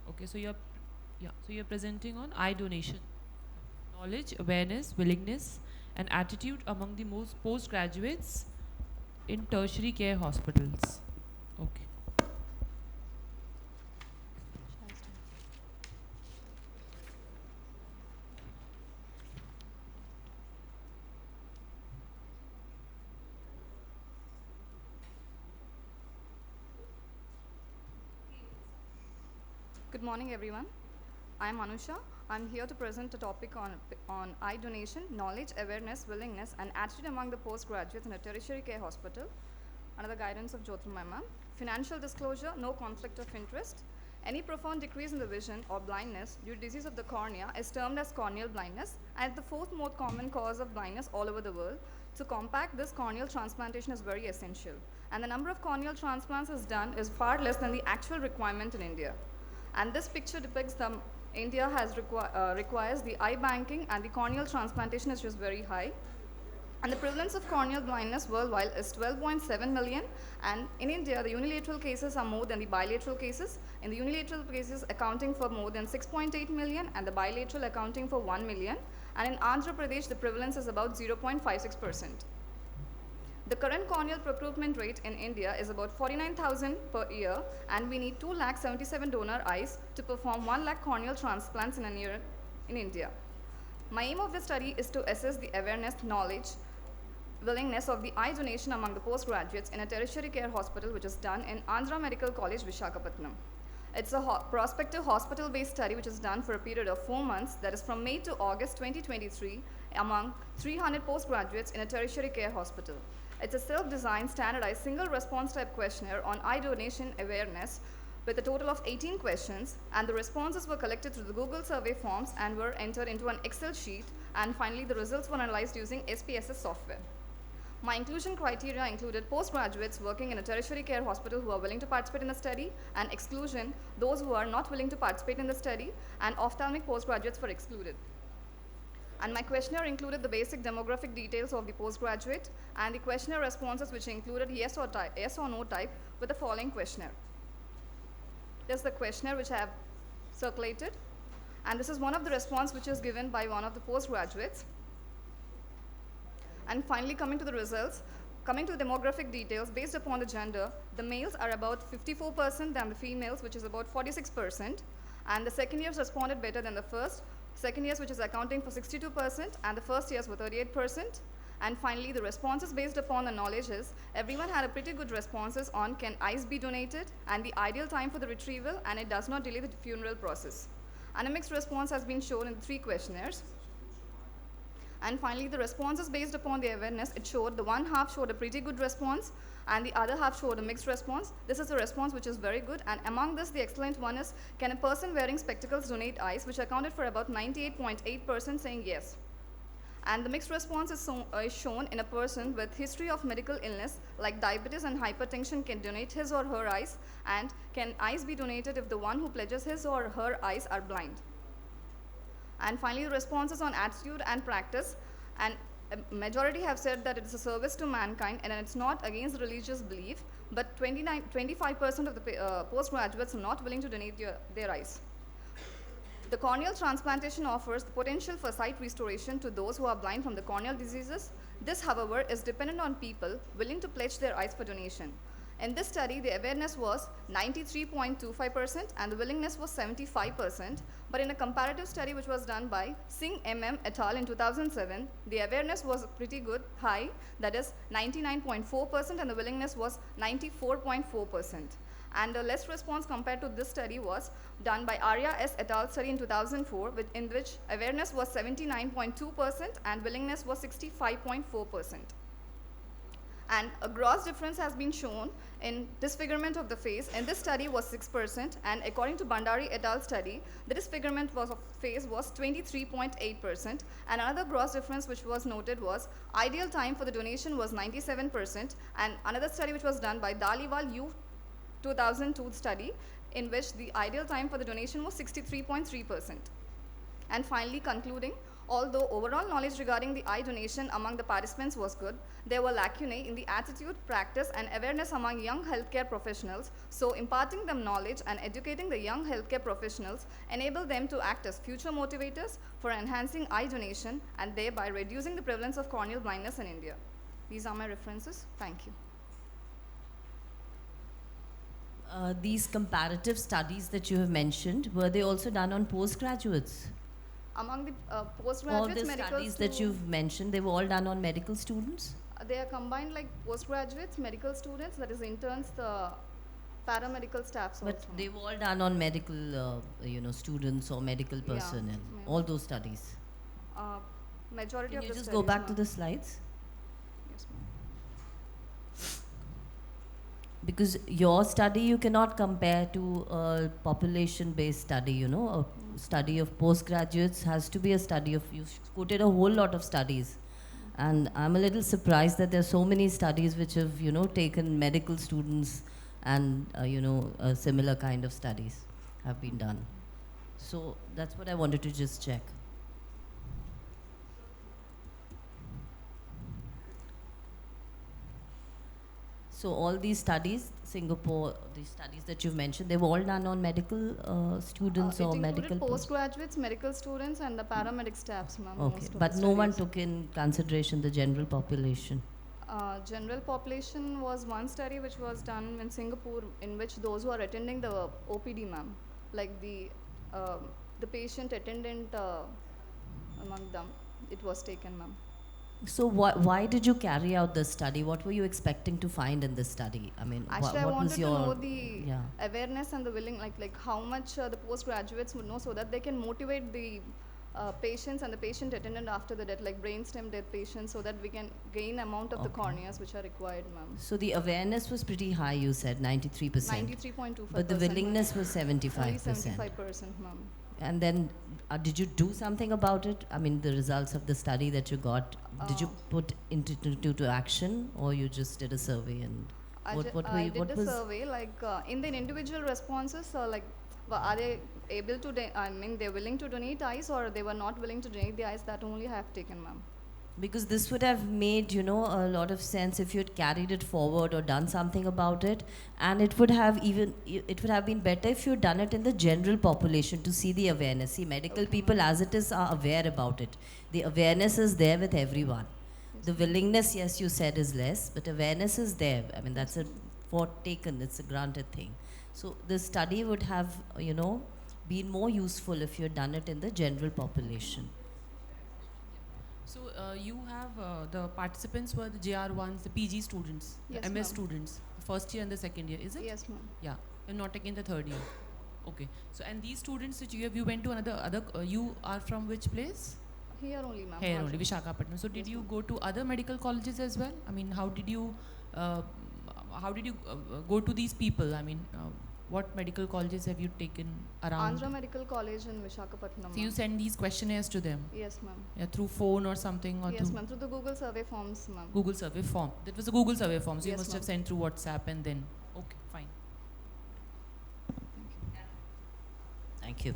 Okay, so you're presenting on eye donation, knowledge, awareness, willingness, and attitude among the most postgraduates in tertiary care hospitals. Okay. Good morning, everyone. I'm Anusha. I'm here to present a topic on eye donation, knowledge, awareness, willingness, and attitude among the postgraduates in a tertiary care hospital under the guidance of Jyotirmay ma'am. Financial disclosure, no conflict of interest. Any profound decrease in the vision or blindness due to disease of the cornea is termed as corneal blindness and is the fourth most common cause of blindness all over the world. To combat this, corneal transplantation is very essential. And the number of corneal transplants is done is far less than the actual requirement in India. And this picture depicts India requires the eye banking and the corneal transplantation is just very high. And the prevalence of corneal blindness worldwide is 12.7 million. And in India, the unilateral cases are more than the bilateral cases. In the unilateral cases accounting for more than 6.8 million and the bilateral accounting for 1 million. And in Andhra Pradesh, the prevalence is about 0.56%. The current corneal procurement rate in India is about 49,000 per year, and we need 277 donor eyes to perform 1 lakh corneal transplants in a year in India. My aim of this study is to assess the awareness, knowledge, willingness of the eye donation among the postgraduates in a tertiary care hospital which is done in Andhra Medical College, Visakhapatnam. It's a prospective hospital-based study which is done for a period of 4 months, that is from May to August 2023, among 300 postgraduates in a tertiary care hospital. It's a self-designed, standardized, single response type questionnaire on eye donation awareness with a total of 18 questions, and the responses were collected through the Google survey forms and were entered into an Excel sheet, and finally the results were analyzed using SPSS software. My inclusion criteria included postgraduates working in a tertiary care hospital who are willing to participate in the study, and exclusion, those who are not willing to participate in the study, and ophthalmic postgraduates were excluded. And my questionnaire included the basic demographic details of the postgraduate and the questionnaire responses which included yes or no type with the following questionnaire. This is the questionnaire which I have circulated, and this is one of the response which is given by one of the postgraduates. And finally, coming to the results, coming to the demographic details, based upon the gender, the males are about 54% than the females, which is about 46%, and the second years responded better than the first, second years which is accounting for 62%, and the first years were 38%. And finally, the responses based upon the knowledge is, everyone had a pretty good responses on can eyes be donated, and the ideal time for the retrieval, and it does not delay the funeral process. And a mixed response has been shown in the 3 questionnaires. And finally, the responses based upon the awareness, it showed the one half showed a pretty good response, and the other half showed a mixed response. This is a response which is very good, and among this, the excellent one is, can a person wearing spectacles donate eyes, which accounted for about 98.8% saying yes. And the mixed response is shown in a person with history of medical illness like diabetes and hypertension can donate his or her eyes, and can eyes be donated if the one who pledges his or her eyes are blind. And finally, the responses on attitude and practice, and a majority have said that it is a service to mankind and it's not against religious belief, but 25% of the postgraduates are not willing to donate their eyes. The corneal transplantation offers the potential for sight restoration to those who are blind from the corneal diseases. This, however, is dependent on people willing to pledge their eyes for donation. In this study, the awareness was 93.25% and the willingness was 75%, but in a comparative study which was done by Singh MM et al. In 2007, the awareness was pretty good, high, that is 99.4%, and the willingness was 94.4%. And the less response compared to this study was done by Arya S. et al. Study in 2004, in which awareness was 79.2% and willingness was 65.4%. And a gross difference has been shown in disfigurement of the face. In this study was 6%, and according to Bandari et al. Study, the disfigurement of face was 23.8%. And another gross difference which was noted was ideal time for the donation was 97%, and another study which was done by Daliwal U 2002 study, in which the ideal time for the donation was 63.3%. And finally, concluding, Although overall knowledge regarding the eye donation among the participants was good, there were lacunae in the attitude, practice, and awareness among young healthcare professionals. So imparting them knowledge and educating the young healthcare professionals enable them to act as future motivators for enhancing eye donation and thereby reducing the prevalence of corneal blindness in India. These are my references. Thank you. These comparative studies that you have mentioned, were they also done on postgraduates? Among the All postgraduates, the medical studies that you've mentioned, they were all done on medical students? they are combined like postgraduates, medical students, that is interns, the paramedical staffs But also. they were all done on medical, students or medical Yeah, personnel. yeah. All those studies. Majority Can of you the just studies, go back to ma'am. the slides? Yes, ma'am. Because your study you cannot compare to a population-based study, a study of postgraduates has to be a study of, you've quoted a whole lot of studies. And I'm a little surprised that there are so many studies which have, taken medical students and, a similar kind of studies have been done. So that's what I wanted to just check. So all these studies, Singapore, these studies that you've mentioned, they were all done on medical students or It medical. included postgraduates, medical students, and the paramedic staffs, ma'am. Okay, most of but the no one studies. took in consideration the general population. General population was one study which was done in Singapore, in which those who are attending the OPD, ma'am, like the patient attendant among them, it was taken, ma'am. So why did you carry out this study? What were you expecting to find in this study? I mean, Actually, I what wanted was to your know the yeah. awareness and the willing, like how much the postgraduates would know, so that they can motivate the patients and the patient attendant after the death, like brainstem death patients, so that we can gain amount of the Okay. corneas which are required, ma'am. So the awareness was pretty high, you said 93%. 93.25%. But the willingness was 75%. Only 75%, ma'am. And then did you do something about it? I mean, the results of the study that you got, did you put into action, or you just did a survey and I what were I you, did what a was survey, like in the individual responses, like are they able to, I mean, they're willing to donate eyes, or they were not willing to donate the eyes, that only I have taken, ma'am. because this would have made a lot of sense if you had carried it forward or done something about it, and it would have been better if you had done it in the general population to see the awareness. See, medical Okay, people as it is are aware about it. The awareness is there with everyone. Yes, The ma'am. willingness, yes, you said, is less, but awareness is there. I mean, that's taken, it's a granted thing. So the study would have been more useful if you had done it in the general population. So you have the participants were the JR1s, the PG students, Yes, the MS ma'am. students, the first year and the second year, is it? Yes, ma'am. Yeah, and not again the third year. Okay. So and these students that you went to other you are from which place? Here only, ma'am. Here only, Rajasthan. Vishakhapatnam. So did Yes, you ma'am. go to other medical colleges as well? I mean, how did you go to these people? I mean, what medical colleges have you taken around? Andhra Medical College in Vishakhapatnam. So you ma'am. send these questionnaires to them, Yes, ma'am. yeah, through phone or something, or Yes, through ma'am. Through the Google survey forms, ma'am. Google survey form. That was a Google survey form. So you Yes, must have ma'am. sent through WhatsApp and then. Okay, fine. Thank you.